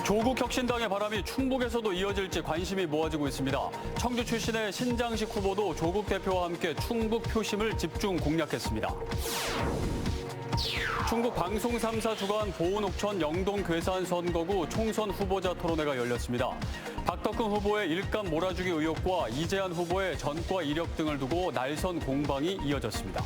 조국 혁신당의 바람이 충북에서도 이어질지 관심이 모아지고 있습니다. 청주 출신의 신장식 후보도 조국 대표와 함께 충북 표심을 집중 공략했습니다. 충북 방송 3사 주관 보은옥천 영동 괴산 선거구 총선 후보자 토론회가 열렸습니다. 박덕흠 후보의 일감 몰아주기 의혹과 이재한 후보의 전과 이력 등을 두고 날선 공방이 이어졌습니다.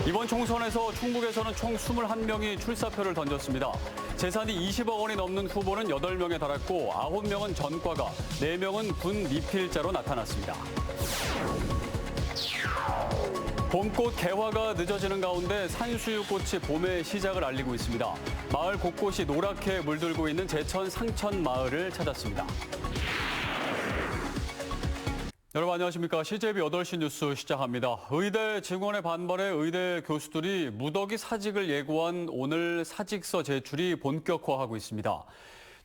이번 총선에서 충북에서는 총 21명이 출사표를 던졌습니다. 재산이 20억 원이 넘는 후보는 8명에 달했고 9명은 전과가, 4명은 군 미필자로 나타났습니다. 봄꽃 개화가 늦어지는 가운데 산수유꽃이 봄의 시작을 알리고 있습니다. 마을 곳곳이 노랗게 물들고 있는 제천 상천 마을을 찾았습니다. 여러분 안녕하십니까. CJB 8시 뉴스 시작합니다. 의대 증원에 반발해 의대 교수들이 무더기 사직을 예고한 오늘 사직서 제출이 본격화하고 있습니다.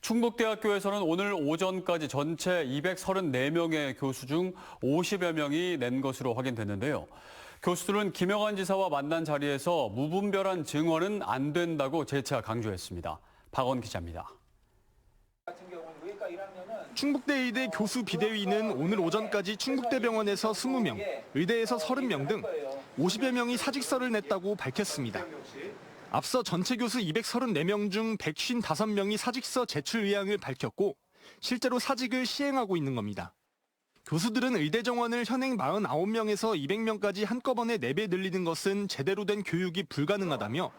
충북대학교에서는 오늘 오전까지 전체 234명의 교수 중 50여 명이 낸 것으로 확인됐는데요. 교수들은 김영환 지사와 만난 자리에서 무분별한 증언은 안 된다고 재차 강조했습니다. 박원 기자입니다. 충북대 의대 교수 비대위는 오늘 오전까지 충북대병원에서 20명, 의대에서 30명 등 50여 명이 사직서를 냈다고 밝혔습니다. 앞서 전체 교수 234명 중 155명이 사직서 제출 의향을 밝혔고 실제로 사직을 시행하고 있는 겁니다. 교수들은 의대 정원을 현행 49명에서 200명까지 한꺼번에 4배 늘리는 것은 제대로 된 교육이 불가능하다며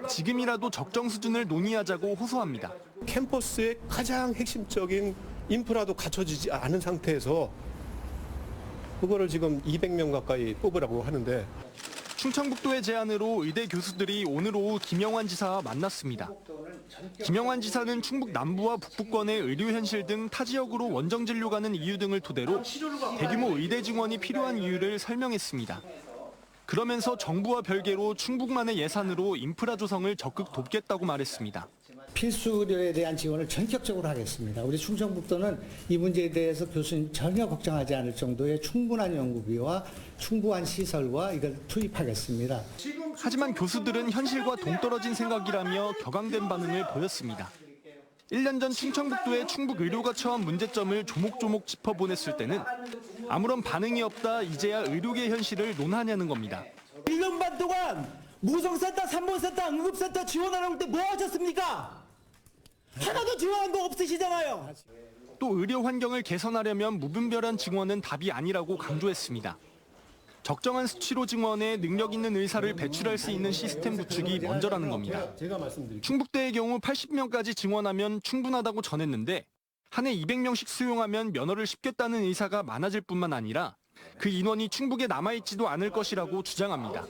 지금이라도 적정 수준을 논의하자고 호소합니다. 캠퍼스의 가장 핵심적인 인프라도 갖춰지지 않은 상태에서 그거를 지금 200명 가까이 뽑으라고 하는데 충청북도의 제안으로 의대 교수들이 오늘 오후 김영환 지사와 만났습니다. 김영환 지사는 충북 남부와 북부권의 의료 현실 등 타 지역으로 원정 진료 가는 이유 등을 토대로 대규모 의대 증원이 필요한 이유를 설명했습니다. 그러면서 정부와 별개로 충북만의 예산으로 인프라 조성을 적극 돕겠다고 말했습니다. 필수 의료에 대한 지원을 전격적으로 하겠습니다. 우리 충청북도는 이 문제에 대해서 교수님 전혀 걱정하지 않을 정도의 충분한 연구비와 충분한 시설과 이걸 투입하겠습니다. 하지만 교수들은 현실과 동떨어진 생각이라며 격앙된 반응을 보였습니다. 1년 전 충청북도의 충북 의료가 처한 문제점을 조목조목 짚어보냈을 때는 아무런 반응이 없다 이제야 의료계 현실을 논하냐는 겁니다. 1년 반 동안 무성센터, 산모센터, 응급센터 지원하라고 할 때 뭐 하셨습니까? 하나도 지원한 거 없으시잖아요. 또 의료 환경을 개선하려면 무분별한 증원은 답이 아니라고 강조했습니다. 적정한 수치로 증원해 능력 있는 의사를 배출할 수 있는 시스템 구축이 먼저라는 겁니다. 충북대의 경우 80명까지 증원하면 충분하다고 전했는데 한 해 200명씩 수용하면 면허를 씹겠다는 의사가 많아질 뿐만 아니라 그 인원이 충북에 남아있지도 않을 것이라고 주장합니다.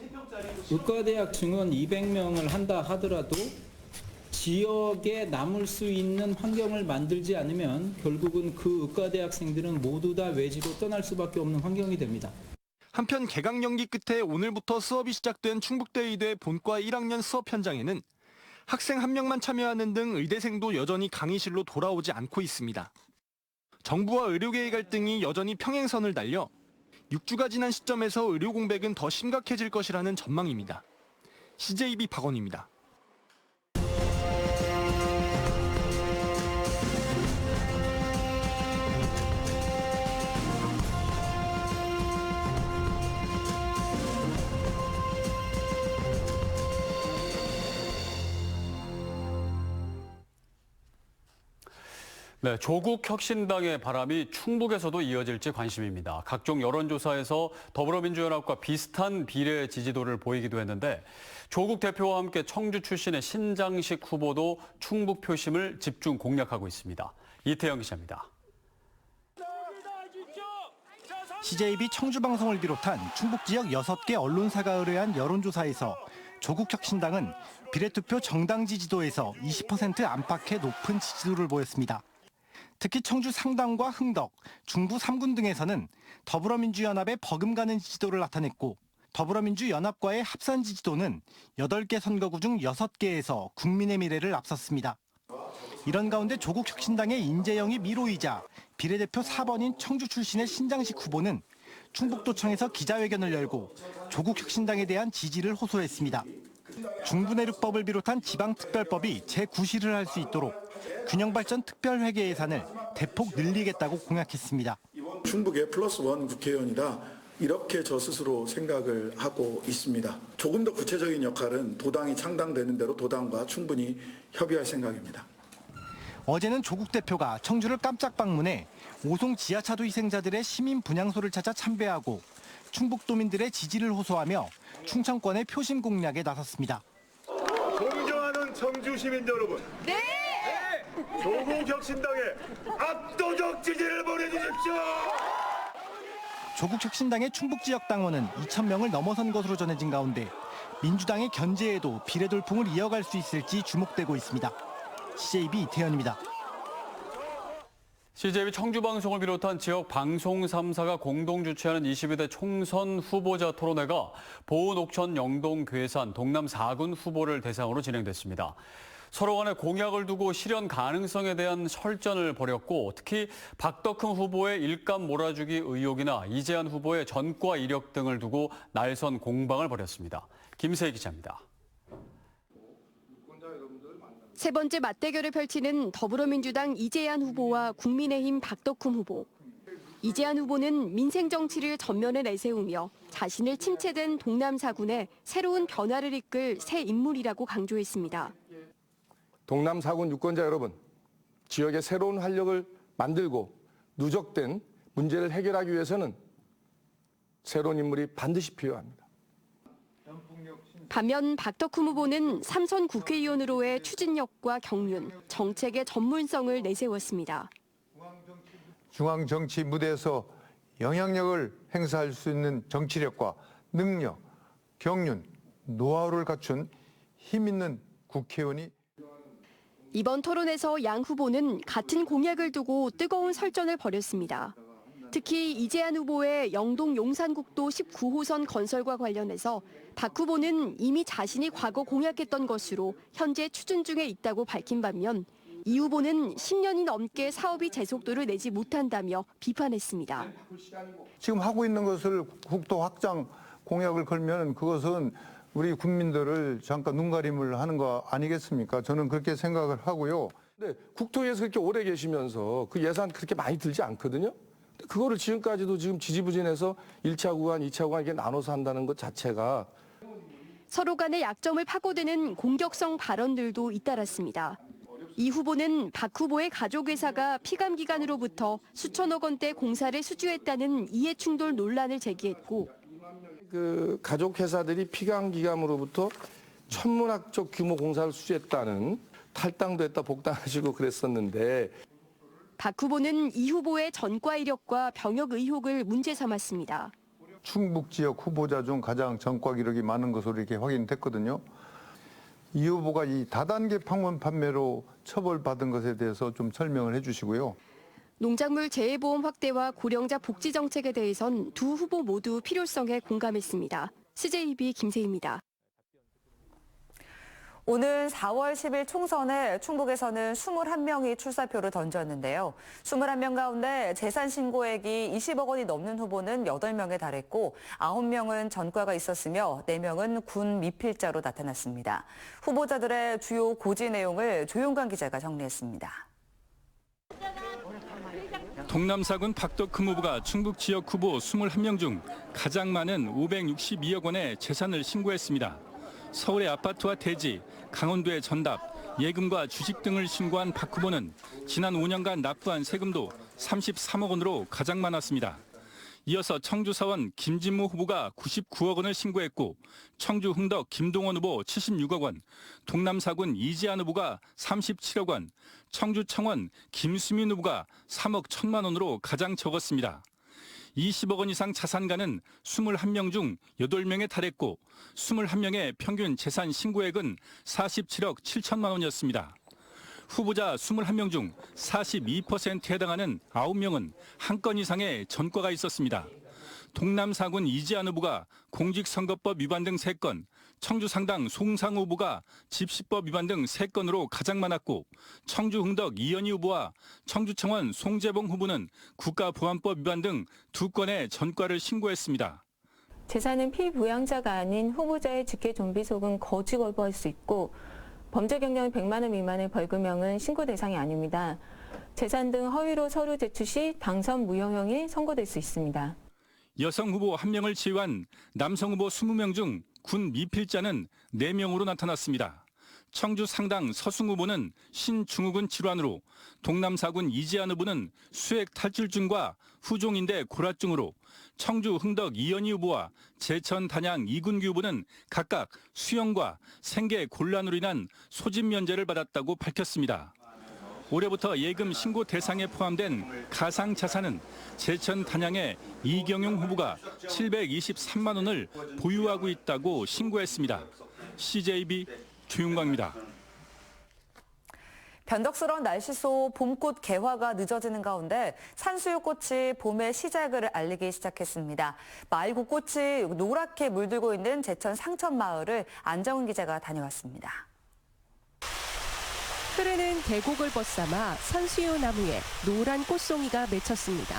의과대학 증원 200명을 한다 하더라도 지역에 남을 수 있는 환경을 만들지 않으면 결국은 그 의과대학생들은 모두 다 외지로 떠날 수밖에 없는 환경이 됩니다. 한편 개강 연기 끝에 오늘부터 수업이 시작된 충북대 의대 본과 1학년 수업 현장에는 학생 1명만 참여하는 등 의대생도 여전히 강의실로 돌아오지 않고 있습니다. 정부와 의료계의 갈등이 여전히 평행선을 달려 6주가 지난 시점에서 의료 공백은 더 심각해질 것이라는 전망입니다. CJB 박원입니다. 네, 조국 혁신당의 바람이 충북에서도 이어질지 관심입니다. 각종 여론조사에서 더불어민주연합과 비슷한 비례 지지도를 보이기도 했는데 조국 대표와 함께 청주 출신의 신장식 후보도 충북 표심을 집중 공략하고 있습니다. 이태영 기자입니다. CJB 청주방송을 비롯한 충북 지역 6개 언론사가 의뢰한 여론조사에서 조국 혁신당은 비례투표 정당 지지도에서 20% 안팎의 높은 지지도를 보였습니다. 특히 청주 상당과 흥덕, 중부 3군 등에서는 더불어민주연합의 버금가는 지지도를 나타냈고 더불어민주연합과의 합산 지지도는 8개 선거구 중 6개에서 국민의 미래를 앞섰습니다. 이런 가운데 조국 혁신당의 인재영이 미로이자 비례대표 4번인 청주 출신의 신장식 후보는 충북도청에서 기자회견을 열고 조국 혁신당에 대한 지지를 호소했습니다. 중부내륙법을 비롯한 지방특별법이 재구실을 할 수 있도록 균형발전 특별회계 예산을 대폭 늘리겠다고 공약했습니다. 충북의 +1 국회의원이라 이렇게 저 스스로 생각을 하고 있습니다. 조금 더 구체적인 역할은 도당이 창당되는 대로 도당과 충분히 협의할 생각입니다. 어제는 조국 대표가 청주를 깜짝 방문해 오송 지하차도 희생자들의 시민 분향소를 찾아 참배하고 충북도민들의 지지를 호소하며 충청권의 표심 공략에 나섰습니다. 존경하는 청주 시민 여러분. 네. 조국 혁신당에 압도적 지지를 보내주십시오. 조국 혁신당의 충북 지역 당원은 2,000명을 넘어선 것으로 전해진 가운데 민주당의 견제에도 비례돌풍을 이어갈 수 있을지 주목되고 있습니다. CJB 이태현입니다. CJB 청주방송을 비롯한 지역 방송 3사가 공동 주최하는 22대 총선 후보자 토론회가 보은, 옥천, 영동, 괴산, 동남 4군 후보를 대상으로 진행됐습니다. 서로 간의 공약을 두고 실현 가능성에 대한 설전을 벌였고, 특히 박덕흠 후보의 일감 몰아주기 의혹이나 이재한 후보의 전과 이력 등을 두고 날선 공방을 벌였습니다. 김세희 기자입니다. 세 번째 맞대결을 펼치는 더불어민주당 이재한 후보와 국민의힘 박덕흠 후보. 이재한 후보는 민생 정치를 전면에 내세우며 자신을 침체된 동남 4군에 새로운 변화를 이끌 새 인물이라고 강조했습니다. 동남 4군 유권자 여러분, 지역의 새로운 활력을 만들고 누적된 문제를 해결하기 위해서는 새로운 인물이 반드시 필요합니다. 반면 박덕흠 후보는 3선 국회의원으로의 추진력과 경륜, 정책의 전문성을 내세웠습니다. 중앙 정치 무대에서 영향력을 행사할 수 있는 정치력과 능력, 경륜, 노하우를 갖춘 힘 있는 국회의원이 이번 토론에서 양 후보는 같은 공약을 두고 뜨거운 설전을 벌였습니다. 특히 이재한 후보의 영동 용산국도 19호선 건설과 관련해서 박 후보는 이미 자신이 과거 공약했던 것으로 현재 추진 중에 있다고 밝힌 반면 이 후보는 10년이 넘게 사업이 제속도를 내지 못한다며 비판했습니다. 지금 하고 있는 것을 국도 확장 공약을 걸면 그것은 우리 국민들을 잠깐 눈가림을 하는 거 아니겠습니까? 저는 그렇게 생각을 하고요. 근데 국토위에서 그렇게 오래 계시면서 그 예산 그렇게 많이 들지 않거든요. 그거를 지금까지도 지금 지지부진해서 1차 구간, 2차 구간 이렇게 나눠서 한다는 것 자체가 서로 간의 약점을 파고드는 공격성 발언들도 잇따랐습니다. 이 후보는 박 후보의 가족회사가 피감기관으로부터 수천억 원대 공사를 수주했다는 이해충돌 논란을 제기했고 그 가족 회사들이 피감기관으로부터 천문학적 규모 공사를 수주했다는 탈당도 했다 복당하시고 그랬었는데 박 후보는 이 후보의 전과 이력과 병역 의혹을 문제 삼았습니다. 충북 지역 후보자 중 가장 전과 기록이 많은 것으로 이렇게 확인됐거든요. 이 후보가 이 다단계 방문 판매로 처벌받은 것에 대해서 좀 설명을 해주시고요. 농작물 재해보험 확대와 고령자 복지 정책에 대해선 두 후보 모두 필요성에 공감했습니다. CJB 김세희입니다. 오는 4월 10일 총선에 충북에서는 21명이 출사표를 던졌는데요. 21명 가운데 재산 신고액이 20억 원이 넘는 후보는 8명에 달했고 9명은 전과가 있었으며 4명은 군 미필자로 나타났습니다. 후보자들의 주요 고지 내용을 조용관 기자가 정리했습니다. 동남 4군 박덕흠 후보가 충북 지역 후보 21명 중 가장 많은 562억 원의 재산을 신고했습니다. 서울의 아파트와 대지, 강원도의 전답, 예금과 주식 등을 신고한 박 후보는 지난 5년간 납부한 세금도 33억 원으로 가장 많았습니다. 이어서 청주 사원 김진무 후보가 99억 원을 신고했고 청주 흥덕 김동원 후보 76억 원, 동남 4군 이재한 후보가 37억 원, 청주 청원 김수민 후보가 3억 1천만 원으로 가장 적었습니다. 20억 원 이상 자산가는 21명 중 8명에 달했고 21명의 평균 재산 신고액은 47억 7천만 원이었습니다. 후보자 21명 중 42%에 해당하는 9명은 한 건 이상의 전과가 있었습니다. 동남 4군 이재한 후보가 공직선거법 위반 등 3건, 청주 상당 송상우 후보가 집시법 위반 등 3건으로 가장 많았고 청주 흥덕 이현희 후보와 청주 청원 송재봉 후보는 국가보안법 위반 등 2건의 전과를 신고했습니다. 재산은 피부양자가 아닌 후보자의 직계 좀비 속은 거지 거부할 수 있고 범죄 경량 100만 원 미만의 벌금형은 신고 대상이 아닙니다. 재산 등 허위로 서류 제출 시 당선 무효형이 선고될 수 있습니다. 여성 후보 1명을 제외한 남성 후보 20명 중 군 미필자는 4명으로 나타났습니다. 청주 상당 서승 후보는 신중후군 질환으로, 동남사군 이재한 후보는 수액 탈출증과 후종인대 고라증으로, 청주 흥덕 이현희 후보와 제천 단양 이군규 후보는 각각 수형과 생계 곤란으로 인한 소집 면제를 받았다고 밝혔습니다. 올해부터 예금 신고 대상에 포함된 가상 자산은 제천 단양의 이경용 후보가 723만 원을 보유하고 있다고 신고했습니다. CJB 조윤광입니다. 변덕스러운 날씨 속 봄꽃 개화가 늦어지는 가운데 산수유꽃이 봄의 시작을 알리기 시작했습니다. 마을 곳곳이 노랗게 물들고 있는 제천 상천마을을 안정은 기자가 다녀왔습니다. 흐르는 계곡을 벗삼아 산수유 나무에 노란 꽃송이가 맺혔습니다.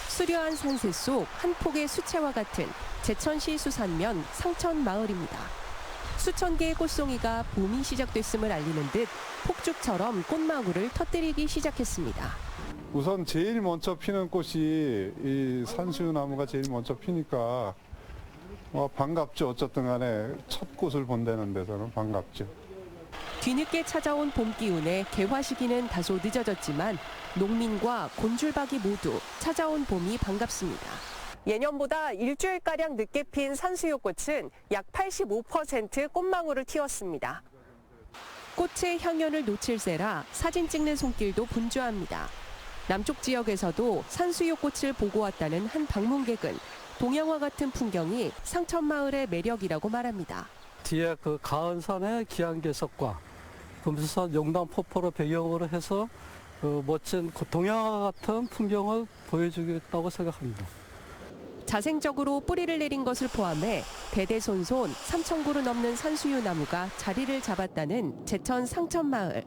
수려한 산세 속 한 폭의 수채화 같은 제천시 수산면 상천마을입니다. 수천 개의 꽃송이가 봄이 시작됐음을 알리는 듯 폭죽처럼 꽃망울을 터뜨리기 시작했습니다. 우선 제일 먼저 피는 꽃이 이 산수유나무가 제일 먼저 피니까 반갑죠. 어쨌든 간에 첫 꽃을 본다는 데서는 반갑죠. 뒤늦게 찾아온 봄 기운에 개화 시기는 다소 늦어졌지만 농민과 곤줄박이 모두 찾아온 봄이 반갑습니다. 예년보다 일주일가량 늦게 핀 산수유꽃은 약 85% 꽃망울을 틔웠습니다. 꽃의 향연을 놓칠세라 사진 찍는 손길도 분주합니다. 남쪽 지역에서도 산수유꽃을 보고 왔다는 한 방문객은 동양화 같은 풍경이 상천마을의 매력이라고 말합니다. 뒤에 그 가은산의 기안괴석과 금수산 용담폭포를 배경으로 해서 그 멋진 동양화 같은 풍경을 보여주겠다고 생각합니다. 자생적으로 뿌리를 내린 것을 포함해 대대손손 3,000그루 넘는 산수유 나무가 자리를 잡았다는 제천 상천마을.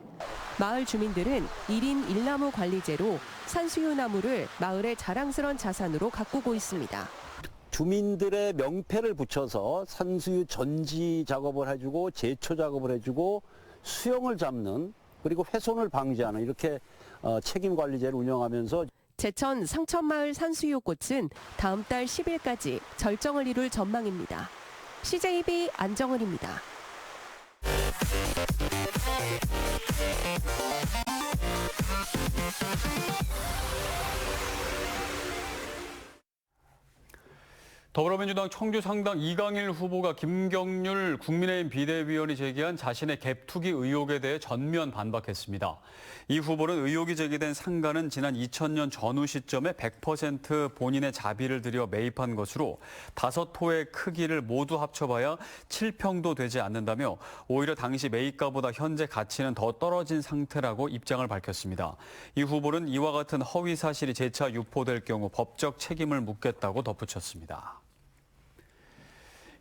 마을 주민들은 1인 1나무 관리제로 산수유 나무를 마을의 자랑스러운 자산으로 가꾸고 있습니다. 주민들의 명패를 붙여서 산수유 전지 작업을 해주고 제초 작업을 해주고 수영을 잡는 그리고 훼손을 방지하는 이렇게 책임 관리제를 운영하면서 제천 상천마을 산수유꽃은 다음 달 10일까지 절정을 이룰 전망입니다. CJB 안정은입니다. 더불어민주당 청주 상당 이강일 후보가 김경률 국민의힘 비대위원이 제기한 자신의 갭투기 의혹에 대해 전면 반박했습니다. 이 후보는 의혹이 제기된 상가는 지난 2000년 전후 시점에 100% 본인의 자비를 들여 매입한 것으로 5호의 크기를 모두 합쳐봐야 7평도 되지 않는다며 오히려 당시 매입가보다 현재 가치는 더 떨어진 상태라고 입장을 밝혔습니다. 이 후보는 이와 같은 허위 사실이 재차 유포될 경우 법적 책임을 묻겠다고 덧붙였습니다.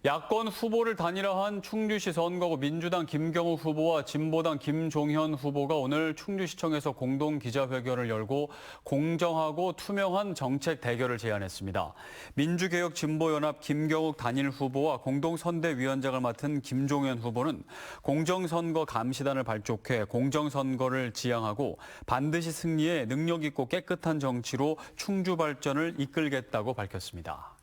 야권 후보를 단일화한 충주시 선거구 민주당 김경우 후보와 진보당 김종현 후보가 오늘 충주시청에서 공동 기자회견을 열고 공정하고 투명한 정책 대결을 제안했습니다. 민주개혁 진보연합 김경욱 단일 후보와 공동선대위원장을 맡은 김종현 후보는 공정선거 감시단을 발족해 공정선거를 지향하고 반드시 승리해 능력 있고 깨끗한 정치로 충주 발전을 이끌겠다고 밝혔습니다.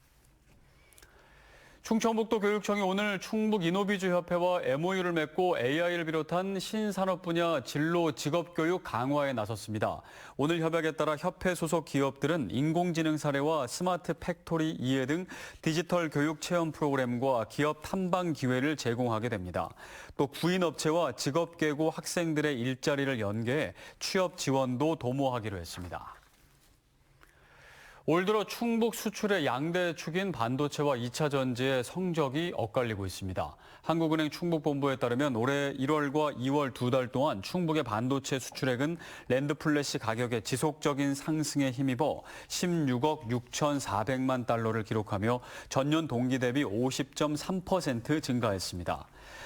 충청북도 교육청이 오늘 충북인노비주협회와 MOU를 맺고 AI를 비롯한 신산업 분야 진로 직업교육 강화에 나섰습니다. 오늘 협약에 따라 협회 소속 기업들은 인공지능 사례와 스마트 팩토리 이해 등 디지털 교육 체험 프로그램과 기업 탐방 기회를 제공하게 됩니다. 또 구인업체와 직업계고 학생들의 일자리를 연계해 취업 지원도 도모하기로 했습니다. 올 들어 충북 수출의 양대 축인 반도체와 2차 전지의 성적이 엇갈리고 있습니다. 한국은행 충북본부에 따르면 올해 1월과 2월 2달 동안 충북의 반도체 수출액은 랜드플래시 가격의 지속적인 상승에 힘입어 16억 6,400만 달러를 기록하며 전년 동기 대비 50.3% 증가했습니다.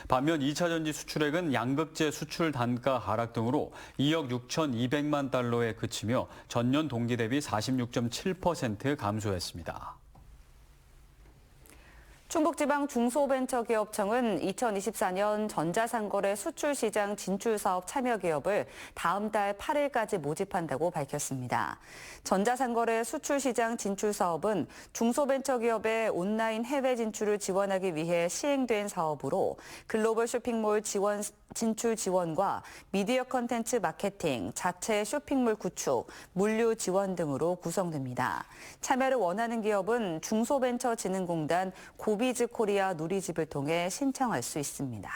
반면 2차 전지 수출액은 양극재 수출 단가 하락 등으로 2억 6,200만 달러에 그치며 전년 동기 대비 46.7% 감소했습니다. 충북지방 중소벤처기업청은 2024년 전자상거래 수출시장 진출사업 참여기업을 다음 달 8일까지 모집한다고 밝혔습니다. 전자상거래 수출시장 진출사업은 중소벤처기업의 온라인 해외 진출을 지원하기 위해 시행된 사업으로 글로벌 쇼핑몰 진출 지원과 미디어 컨텐츠 마케팅, 자체 쇼핑몰 구축, 물류 지원 등으로 구성됩니다. 참여를 원하는 기업은 중소벤처진흥공단 고비즈 코리아 누리집을 통해 신청할 수 있습니다.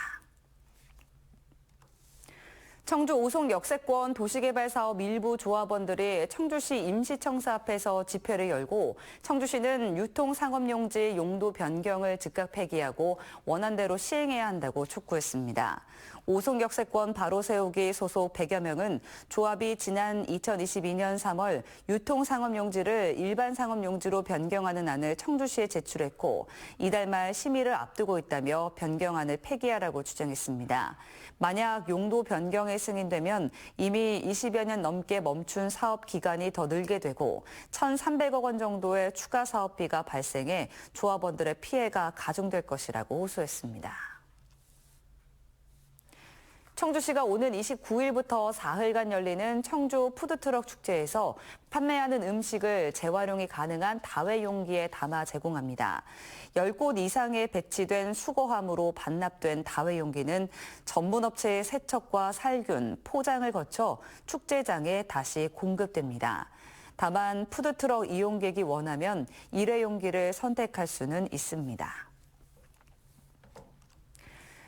청주 오송 역세권 도시개발사업 일부 조합원들이 청주시 임시청사 앞에서 집회를 열고 청주시는 유통상업용지 용도 변경을 즉각 폐기하고 원안대로 시행해야 한다고 촉구했습니다. 오송 역세권 바로 세우기 소속 100여 명은 조합이 지난 2022년 3월 유통상업용지를 일반상업용지로 변경하는 안을 청주시에 제출했고 이달 말 심의를 앞두고 있다며 변경안을 폐기하라고 주장했습니다. 만약 용도 변경에 승인되면 이미 20여 년 넘게 멈춘 사업 기간이 더 늘게 되고 1,300억 원 정도의 추가 사업비가 발생해 조합원들의 피해가 가중될 것이라고 호소했습니다. 청주시가 오는 29일부터 사흘간 열리는 청주 푸드트럭 축제에서 판매하는 음식을 재활용이 가능한 다회용기에 담아 제공합니다. 10곳 이상에 배치된 수거함으로 반납된 다회용기는 전문업체의 세척과 살균, 포장을 거쳐 축제장에 다시 공급됩니다. 다만 푸드트럭 이용객이 원하면 일회용기를 선택할 수는 있습니다.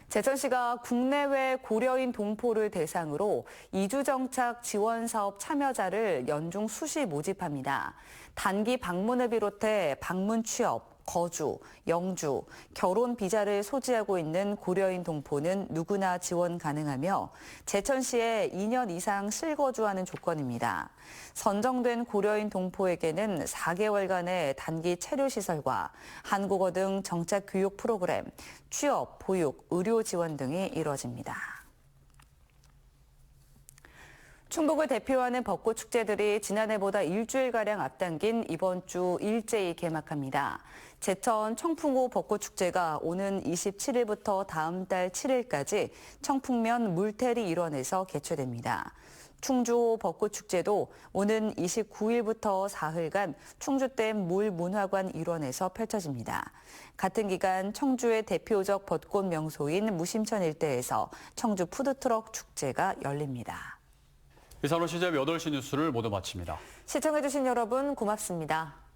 제천시가 국내외 고려인 동포를 대상으로 이주정착 지원사업 참여자를 연중 수시 모집합니다. 단기 방문을 비롯해 방문 취업, 거주, 영주, 결혼 비자를 소지하고 있는 고려인 동포는 누구나 지원 가능하며 제천시에 2년 이상 실거주하는 조건입니다. 선정된 고려인 동포에게는 4개월간의 단기 체류시설과 한국어 등 정착 교육 프로그램, 취업, 보육, 의료 지원 등이 이뤄집니다. 충북을 대표하는 벚꽃 축제들이 지난해보다 일주일가량 앞당긴 이번 주 일제히 개막합니다. 제천 청풍호 벚꽃축제가 오는 27일부터 다음 달 7일까지 청풍면 물테리 일원에서 개최됩니다. 충주호 벚꽃축제도 오는 29일부터 사흘간 충주댐 물문화관 일원에서 펼쳐집니다. 같은 기간 청주의 대표적 벚꽃 명소인 무심천 일대에서 청주 푸드트럭 축제가 열립니다. 이상으로 CJB 8시 뉴스를 모두 마칩니다. 시청해주신 여러분 고맙습니다.